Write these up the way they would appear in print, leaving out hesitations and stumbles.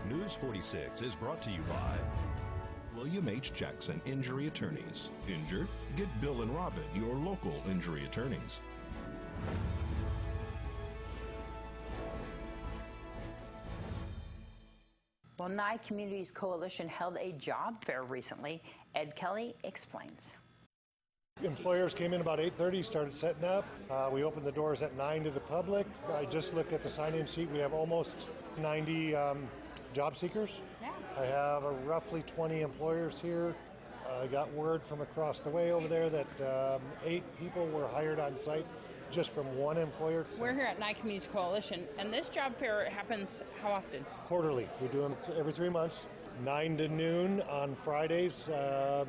News 46 is brought to you by William H. Jackson Injury Attorneys. Injured? Get Bill and Robin, your local injury attorneys. Well, Nye Communities Coalition held a job fair recently. Ed Kelly explains. Employers came in about 8:30, started setting up. We opened the doors at 9 to the public. I just looked at the sign-in sheet. We have almost 90 job seekers. Yeah. I have roughly 20 employers here. I got word from across the way over there that 8 people were hired on site just from one employer. We're here at Nye Communities Coalition, and this job fair happens how often? Quarterly. We do them every 3 months, 9 to noon on Fridays. I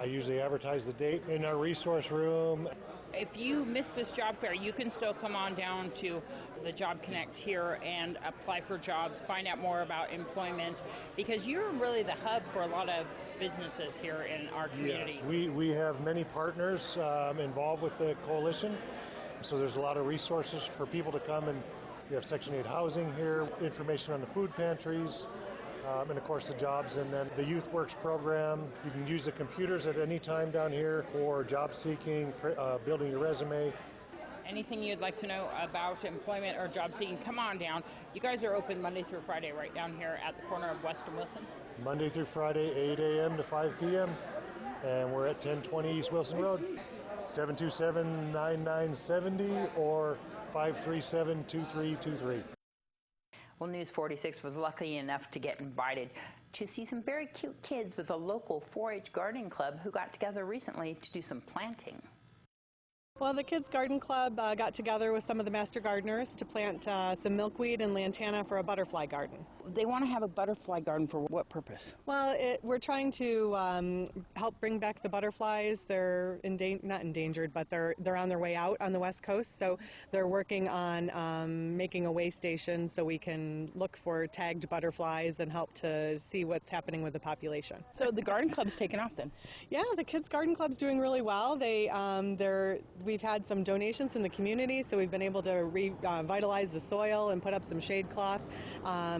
usually advertise the date in our resource room. If you miss this job fair, you can still come on down to the Job Connect here and apply for jobs, find out more about employment, because you're really the hub for a lot of businesses here in our community. Yes, we have many partners involved with the coalition, so there's a lot of resources for people to come, and we have Section 8 housing here, information on the food pantries, and of course the jobs, and then the Youth Works program. You can use the computers at any time down here for job seeking, building your resume. Anything you'd like to know about employment or job seeking, come on down. You guys are open Monday through Friday right down here at the corner of West and Wilson. Monday through Friday, 8 a.m. to 5 p.m. And we're at 1020 East Wilson Road, 727-9970 or 537-2323. Well, News 46 was lucky enough to get invited to see some very cute kids with a local 4-H gardening club who got together recently to do some planting. Well, the Kids Garden Club got together with some of the master gardeners to plant some milkweed and lantana for a butterfly garden. They want to have a butterfly garden for what purpose? Well, we're trying to help bring back the butterflies. They're not endangered, but they're on their way out on the West Coast. So they're working on making a way station so we can look for tagged butterflies and help to see what's happening with the population. So the garden club's taken off then? Yeah, the Kids Garden Club's doing really well. We've had some donations from the community, so we've been able to revitalize the soil and put up some shade cloth.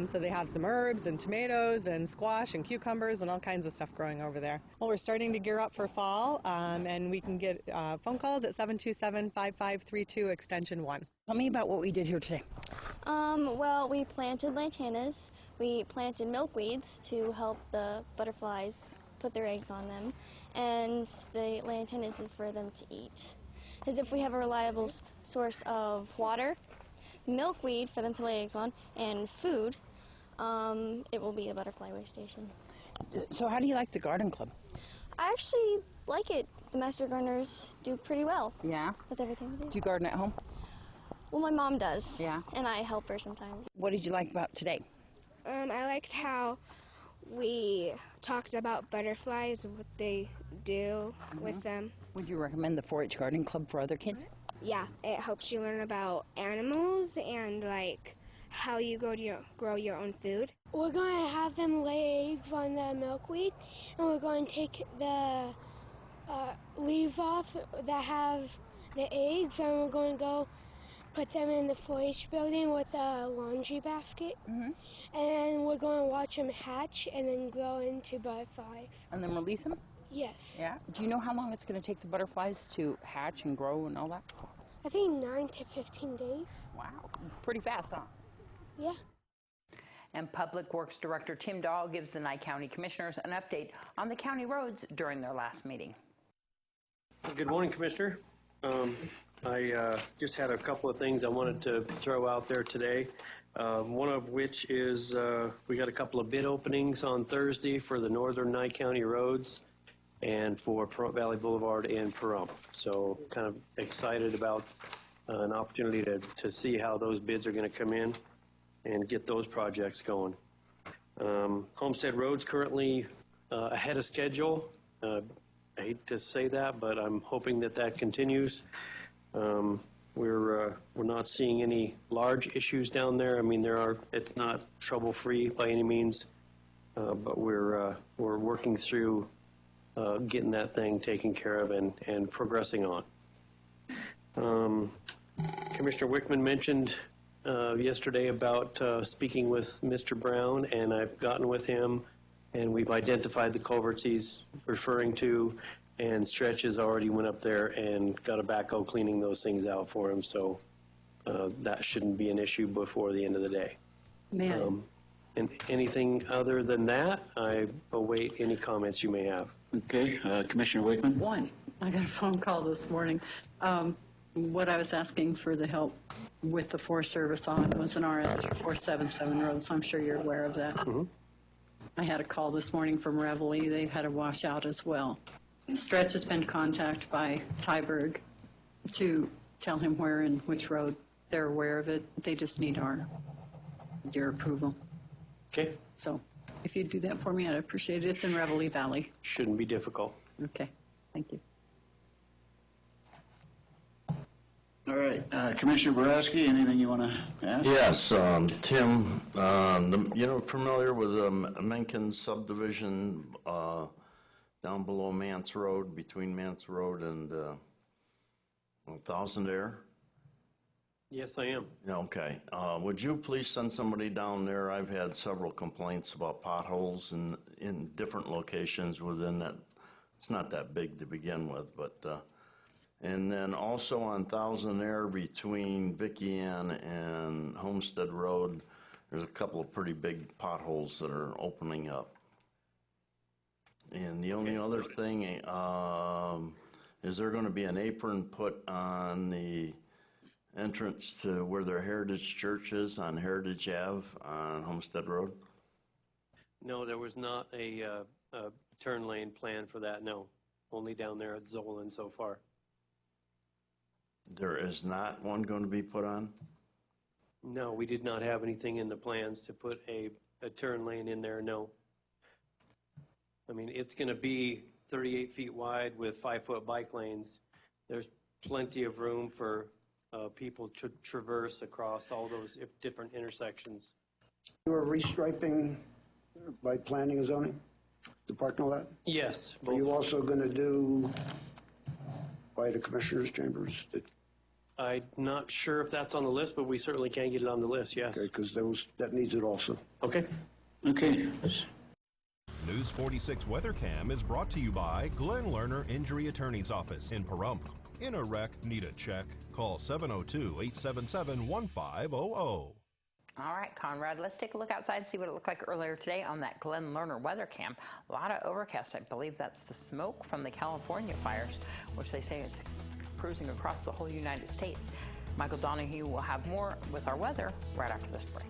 So they have some herbs and tomatoes and squash and cucumbers and all kinds of stuff growing over there. Well, we're starting to gear up for fall, and we can get phone calls at 727-5532 extension 1. Tell me about what we did here today. Well, we planted lantanas. We planted milkweeds to help the butterflies put their eggs on them, and the lantanas is for them to eat. Because if we have a reliable source of water, milkweed for them to lay eggs on, and food, it will be a butterfly way station. So how do you like the garden club? I actually like it. The master gardeners do pretty well. Yeah? With everything they do. Do you garden at home? Well, my mom does. Yeah? And I help her sometimes. What did you like about today? I liked how we talked about butterflies and what they do with them. Would you recommend the 4-H garden club for other kids? Yeah, it helps you learn about animals and like how you grow your own food. We're going to have them lay eggs on the milkweed, and we're going to take the leaves off that have the eggs, and we're going to go put them in the 4-H building with a laundry basket. And we're going to watch them hatch and then grow into butterflies. And then release them? Yes. Yeah? Do you know how long it's going to take the butterflies to hatch and grow and all that? I think 9 to 15 days. Wow. Pretty fast, huh? Yeah. And Public Works Director Tim Dahl gives the Nye County Commissioners an update on the county roads during their last meeting. Good morning, Commissioner. I just had a couple of things I wanted to throw out there today. One of which is we got a couple of bid openings on Thursday for the northern Nye County roads and for Pahrump Valley Boulevard and Pahrump. So kind of excited about an opportunity to see how those bids are going to come in and get those projects going. Homestead Road's currently ahead of schedule. I hate to say that, but I'm hoping that continues. We're not seeing any large issues down there. I mean, it's not trouble-free by any means, but we're working through getting that thing taken care of and progressing on. Commissioner Wickman mentioned yesterday about speaking with Mr. Brown, and I've gotten with him, and we've identified the culverts he's referring to, and Stretch has already went up there and got a backhoe cleaning those things out for him, so that shouldn't be an issue before the end of the day. Man. And anything other than that, I await any comments you may have. Okay, Commissioner Wakeman? One, I got a phone call this morning. What I was asking for the help with the Forest Service on was an RS-477 road, so I'm sure you're aware of that. Mm-hmm. I had a call this morning from Reveille. They've had a washout as well. Stretch has been contacted by Tyberg to tell him where and which road. They're aware of it. They just need your approval. Okay. So if you'd do that for me, I'd appreciate it. It's in Reveille Valley. Shouldn't be difficult. Okay, thank you. All right, Commissioner Boraski, anything you want to ask? Yes, Tim, familiar with Mencken subdivision down below Mance Road, between Mance Road and Thousand Air? Yes, I am. Okay. Would you please send somebody down there? I've had several complaints about potholes in different locations within that. It's not that big to begin with, but and then also on Thousand Air between Vicky Ann and Homestead Road, there's a couple of pretty big potholes that are opening up. And the only other thing, is there going to be an apron put on the entrance to where their Heritage Church is on Heritage Ave on Homestead Road? No, there was not a turn lane plan for that, no. Only down there at Zolan so far. There is not one going to be put on? No, we did not have anything in the plans to put a turn lane in there, no. I mean, it's going to be 38 feet wide with 5-foot bike lanes. There's plenty of room for people to traverse across all those different intersections. You are restriping by planning and zoning, the parking lot? Yes. Are you also going to do by the commissioners' chambers? I'm not sure if that's on the list, but we certainly can get it on the list, yes. Okay, because that needs it also. Okay. Okay. News 46 Weather Cam is brought to you by Glenn Lerner Injury Attorney's Office in Pahrump. In a wreck, need a check? Call 702-877-1500. All right, Conrad, let's take a look outside and see what it looked like earlier today on that Glenn Lerner weather cam. A lot of overcast. I believe that's the smoke from the California fires, which they say is cruising across the whole United States. Michael Donahue will have more with our weather right after this break.